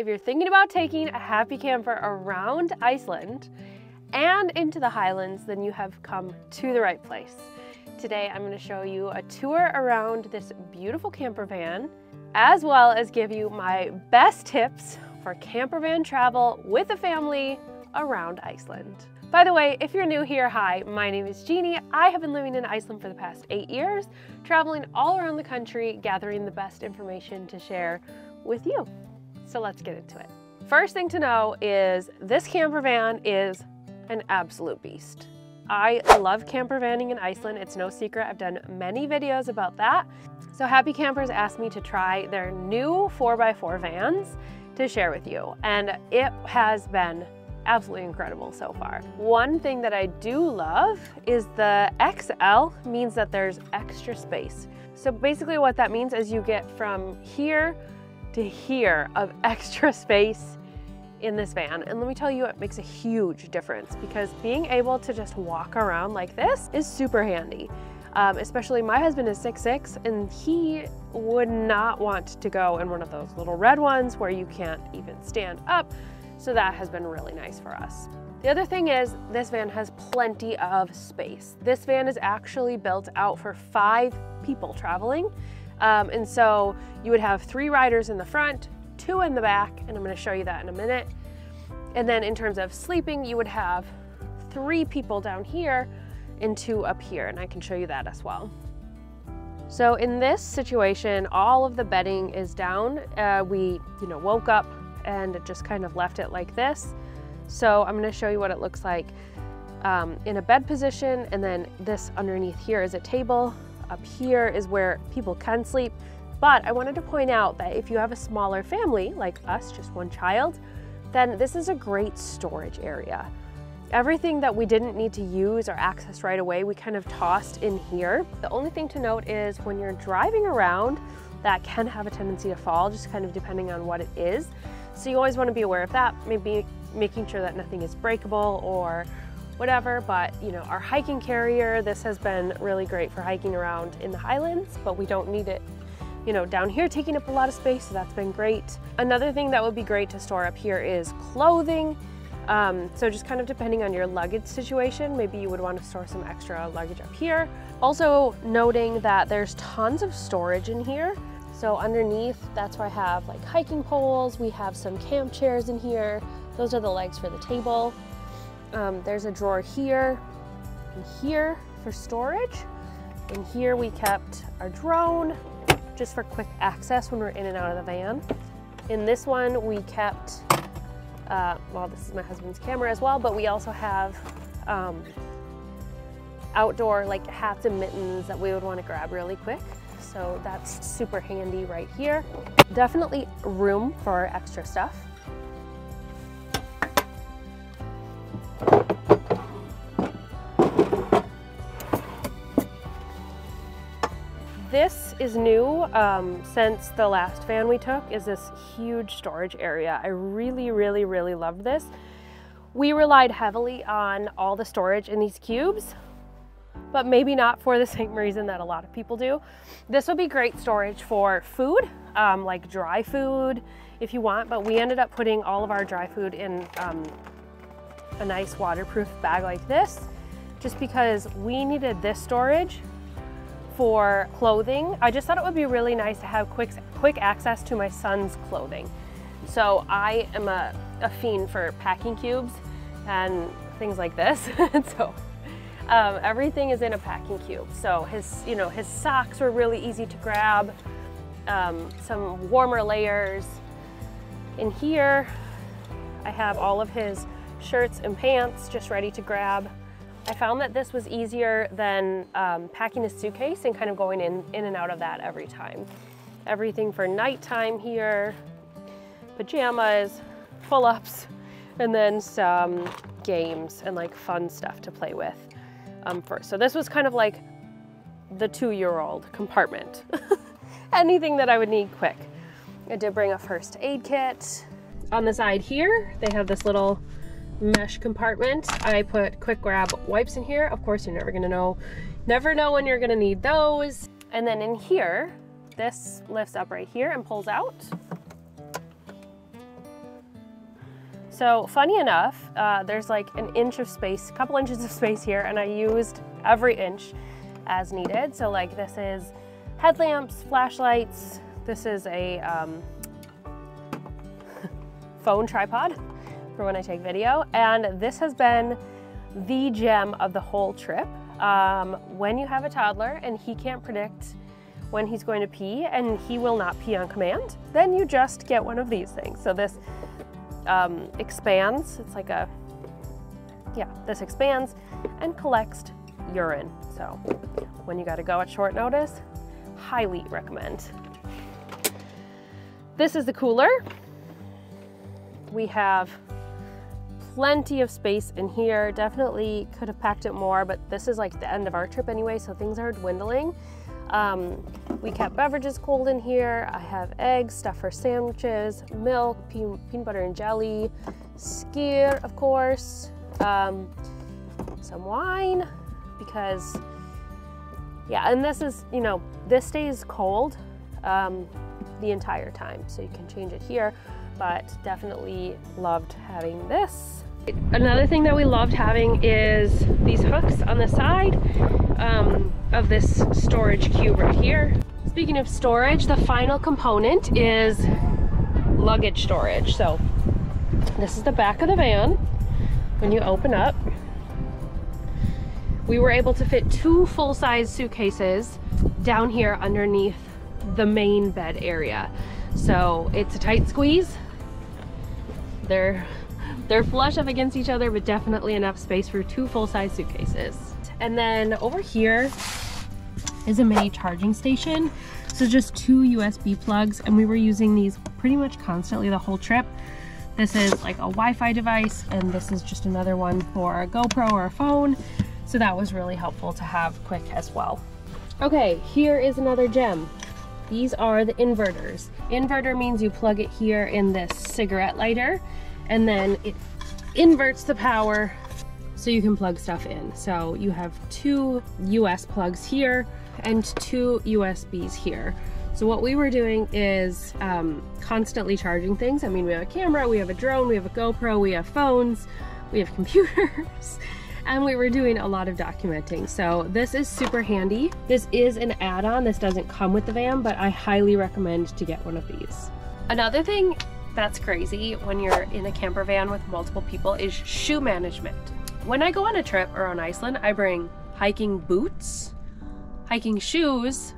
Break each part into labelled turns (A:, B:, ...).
A: if you're thinking about taking a happy camper around Iceland and into the Highlands, then you have come to the right place. Today, I'm going to show you a tour around this beautiful camper van, as well as give you my best tips for camper van travel with a family around Iceland. By the way, if you're new here, hi, my name is Jeannie. I have been living in Iceland for the past 8 years, traveling all around the country, gathering the best information to share with you. So let's get into it. First thing to know is this camper van is an absolute beast. I love camper vanning in Iceland. It's no secret. I've done many videos about that. So Happy Campers asked me to try their new 4x4 vans to share with you. And it has been absolutely incredible so far. One thing that I do love is the XL means that there's extra space. So basically what that means is you get from here to here of extra space in this van. And let me tell you, it makes a huge difference because being able to just walk around like this is super handy. Especially my husband is 6'6" and he would not want to go in one of those little red ones where you can't even stand up. So that has been really nice for us. The other thing is this van has plenty of space. This van is actually built out for 5 people traveling. And so you would have 3 riders in the front, 2 in the back, and I'm going to show you that in a minute. And then in terms of sleeping, you would have 3 people down here and 2 up here, and I can show you that as well. So in this situation, all of the bedding is down. We woke up and just kind of left it like this. So I'm going to show you what it looks like in a bed position, and then this underneath here is a table. Up here is where people can sleep. But I wanted to point out that if you have a smaller family, like us, just 1 child, then this is a great storage area. Everything that we didn't need to use or access right away, we kind of tossed in here. The only thing to note is when you're driving around, that can have a tendency to fall, just kind of depending on what it is. So you always want to be aware of that, maybe making sure that nothing is breakable or whatever. But our hiking carrier, this has been really great for hiking around in the Highlands, but we don't need it down here taking up a lot of space, so that's been great. Another thing that would be great to store up here is clothing. So just kind of depending on your luggage situation, maybe you would want to store some extra luggage up here. Also noting that there's tons of storage in here. So underneath, that's where I have like hiking poles. We have some camp chairs in here. Those are the legs for the table. There's a drawer here and here for storage. And here we kept our drone just for quick access when we're in and out of the van. In this one, we kept, well, this is my husband's camera as well, but we also have outdoor like hats and mittens that we would want to grab really quick. So that's super handy right here. Definitely room for extra stuff. This is new since the last van we took, is this huge storage area. I really, really, really loved this. We relied heavily on all the storage in these cubes, but maybe not for the same reason that a lot of people do. This would be great storage for food, like dry food if you want, but we ended up putting all of our dry food in a nice waterproof bag like this, just because we needed this storage for clothing. I just thought it would be really nice to have quick access to my son's clothing. So I am a fiend for packing cubes and things like this. So everything is in a packing cube. So his socks were really easy to grab, some warmer layers. In here, I have all of his shirts and pants just ready to grab. I found that this was easier than packing a suitcase and kind of going in and out of that every time. Everything for nighttime here, pajamas, pull-ups, and then some games and like fun stuff to play with first. So this was kind of like the 2-year-old compartment. Anything that I would need quick. I did bring a first aid kit. On the side here, they have this little mesh compartment. I put quick grab wipes in here. Of course, you're never know when you're gonna need those. And then in here, this lifts up right here and pulls out. So funny enough, there's like an inch of space, a couple inches of space here, and I used every inch as needed. So like this is headlamps, flashlights. This is a phone tripod for when I take video. And this has been the gem of the whole trip. When you have a toddler and he can't predict when he's going to pee and he will not pee on command, then you just get one of these things. So this expands, it's like a, yeah, this expands and collects urine. So when you gotta go at short notice, highly recommend. This is the cooler. We have plenty of space in here. Definitely could have packed it more, but this is like the end of our trip anyway, so things are dwindling. We kept beverages cold in here. I have eggs, stuff for sandwiches, milk, peanut butter and jelly, skyr, of course, some wine, because, yeah, and this is, you know, this stays cold the entire time, so you can change it here, but definitely loved having this. Another thing that we loved having is these hooks on the side of this storage cube right here. Speaking of storage, the final component is luggage storage. So this is the back of the van. When you open up, we were able to fit 2 full-size suitcases down here underneath the main bed area. So it's a tight squeeze. They're flush up against each other, but definitely enough space for 2 full-size suitcases. And then over here is a mini charging station. So just 2 USB plugs, and we were using these pretty much constantly the whole trip. This is like a Wi-Fi device, and this is just another one for a GoPro or a phone. So that was really helpful to have quick as well. Okay, here is another gem. These are the inverters. Inverter means you plug it here in this cigarette lighter, and then it inverts the power so you can plug stuff in. So you have 2 US plugs here and 2 USBs here. So what we were doing is constantly charging things. I mean, we have a camera, we have a drone, we have a GoPro, we have phones, we have computers, and we were doing a lot of documenting. So this is super handy. This is an add-on. This doesn't come with the van, but I highly recommend to get one of these. Another thing that's crazy when you're in a camper van with multiple people is shoe management. When I go on a trip around Iceland, I bring hiking boots, hiking shoes,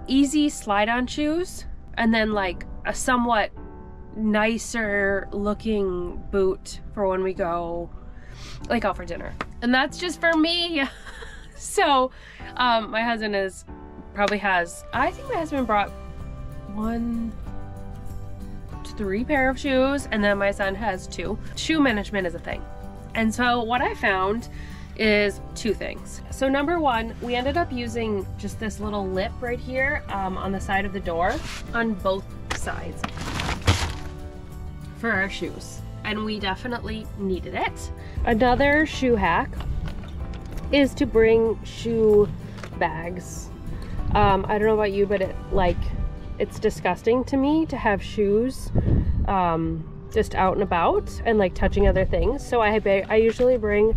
A: easy slide-on shoes, and then like a somewhat nicer looking boot for when we go like out for dinner. And that's just for me. So my husband I think my husband brought 1 to 3 pair of shoes, and then my son has 2. Shoe management is a thing. And so what I found is 2 things. So number 1, we ended up using just this little lip right here on the side of the door on both sides for our shoes. And we definitely needed it. Another shoe hack is to bring shoe bags. I don't know about you, but it's disgusting to me to have shoes just out and about and like touching other things. So I usually bring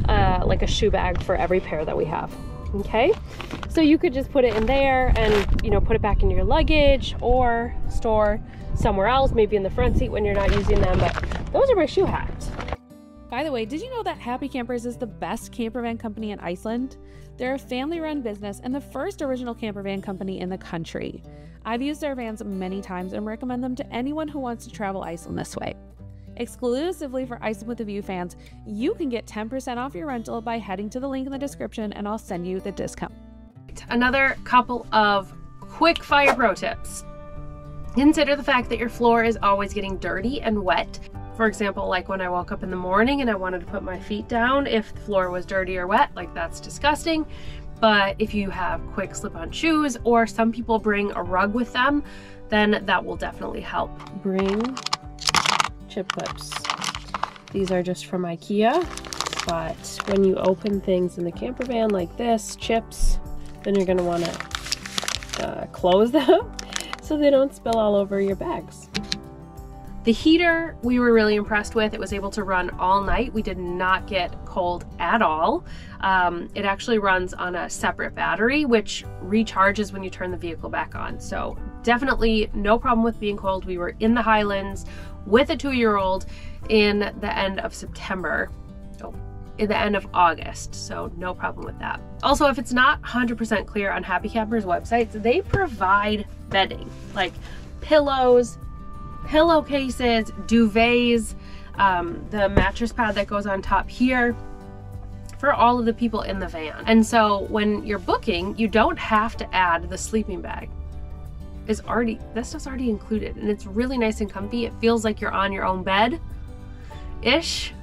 A: like a shoe bag for every pair that we have. Okay, so you could just put it in there and, you know, put it back in your luggage or store somewhere else, maybe in the front seat when you're not using them. But those are my shoe hacks.
B: By the way, did you know that Happy Campers is the best campervan company in Iceland? They're a family-run business and the first original campervan company in the country. I've used their vans many times and recommend them to anyone who wants to travel Iceland this way. Exclusively for Iceland with a View fans, you can get 10% off your rental by heading to the link in the description, and I'll send you the discount.
A: Another couple of quick fire pro tips. Consider the fact that your floor is always getting dirty and wet. For example, like when I woke up in the morning and I wanted to put my feet down, if the floor was dirty or wet, like that's disgusting. But if you have quick slip-on shoes, or some people bring a rug with them, then that will definitely help. Bring chip clips. These are just from IKEA, but when you open things in the camper van like this, chips, then you're gonna wanna close them so they don't spill all over your bags. The heater we were really impressed with. It was able to run all night. We did not get cold at all. It actually runs on a separate battery, which recharges when you turn the vehicle back on. So definitely no problem with being cold. We were in the Highlands with a 2-year-old in the end of September. In the end of August, so no problem with that. Also, if it's not 100% clear on Happy Camper's websites, they provide bedding, like pillows, pillowcases, duvets, the mattress pad that goes on top here for all of the people in the van. And so when you're booking, you don't have to add the sleeping bag. This stuff's already included, and it's really nice and comfy. It feels like you're on your own bed-ish.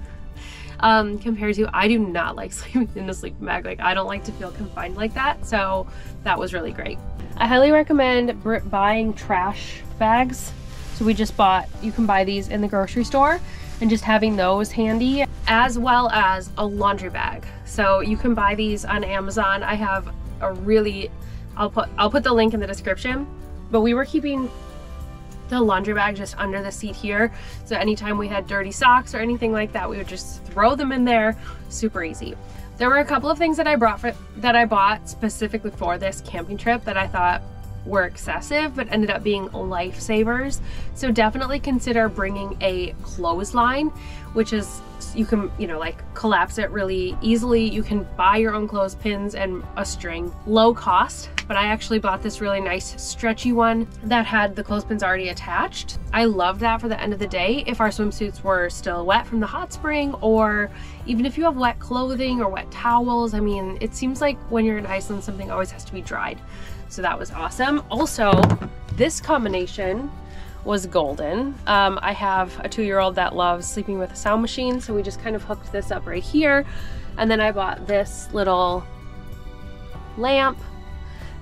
A: Compared to, I do not like sleeping in a sleeping bag. Like, I don't like to feel confined like that, so that was really great. I highly recommend buying trash bags. So we just bought, you can buy these in the grocery store, and just having those handy, as well as a laundry bag. So you can buy these on Amazon. I have a really, I'll put the link in the description, but we were keeping the laundry bag just under the seat here. So anytime we had dirty socks or anything like that, we would just throw them in there. Super easy. There were a couple of things that I bought specifically for this camping trip that I thought were excessive, but ended up being lifesavers. So definitely consider bringing a clothesline, which is, you can, like collapse it really easily. You can buy your own clothespins and a string, low cost, but I actually bought this really nice stretchy one that had the clothespins already attached. I love that for the end of the day if our swimsuits were still wet from the hot spring, or even if you have wet clothing or wet towels. I mean, it seems like when you're in Iceland, something always has to be dried. So that was awesome. Also, this combination was golden. I have a 2-year-old that loves sleeping with a sound machine, so we just kind of hooked this up right here. And then I bought this little lamp.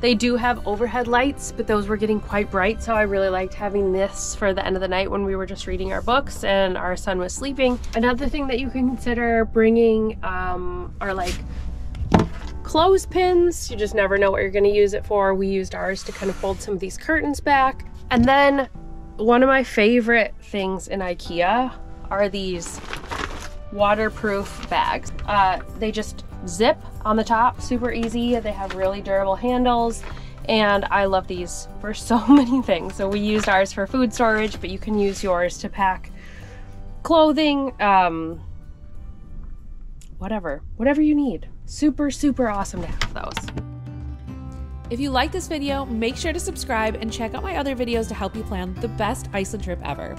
A: They do have overhead lights, but those were getting quite bright, so I really liked having this for the end of the night when we were just reading our books and our son was sleeping. Another thing that you can consider bringing are like clothespins. You just never know what you're going to use it for. We used ours to kind of fold some of these curtains back. And then one of my favorite things in IKEA are these waterproof bags. They just zip on the top, super easy. They have really durable handles, and I love these for so many things. So we used ours for food storage, but you can use yours to pack clothing, whatever you need. Super, super awesome to have those.
B: If you like this video, make sure to subscribe and check out my other videos to help you plan the best Iceland trip ever.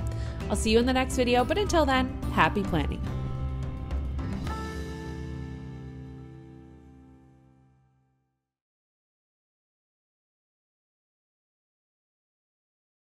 B: I'll see you in the next video, but until then, happy planning.